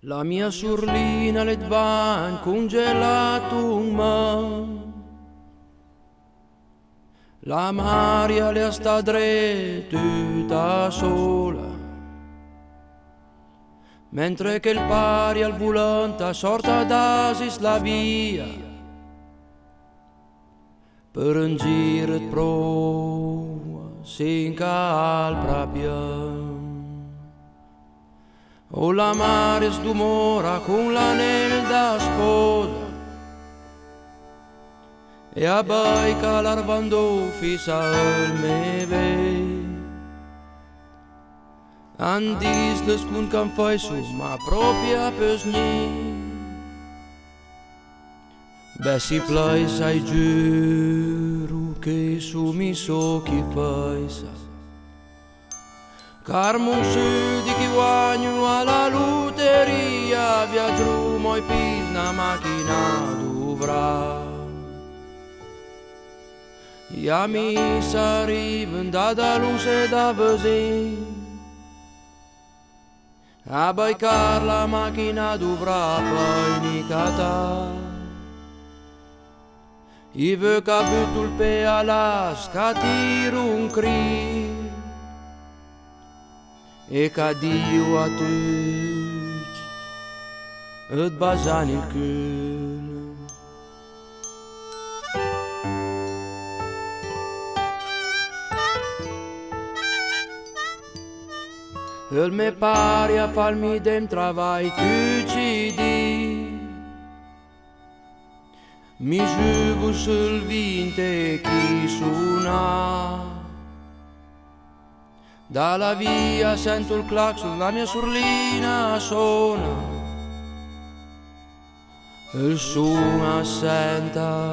La mia surlina le va congelato un man. La Maria le sta dritta tutta sola, mentre che il pari al volante sorta d'asis la via per un giro di prova sin calpra pian. O la Maria sdumora con l'anello da sposa e a baica l'arvando fissa il meve. Andis les kun kan fai su ma propria pesni. Bessi plai sai giuro che su mi so chi fai sa. Carmon su di chi guagno alla luteria viaggio moi pis na macchina dovrà. Gli amici arrivano da luce da vesin. A baicar la macchina dovrà poi nicata. I veut ca butul pe ala scatir un cri e ca diu a tutti et basan il cul. Il me pare a farmi dem travai tu ci di. Mi giuvo sul vinte chi suona. Dalla via sento il clacson, la mia surlina suona. Il suono assenta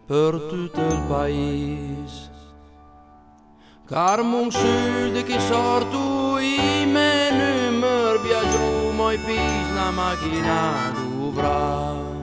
per tutto il paese. Carmon sud che sortu i me numero viaggio moi pis la macchina dovrà.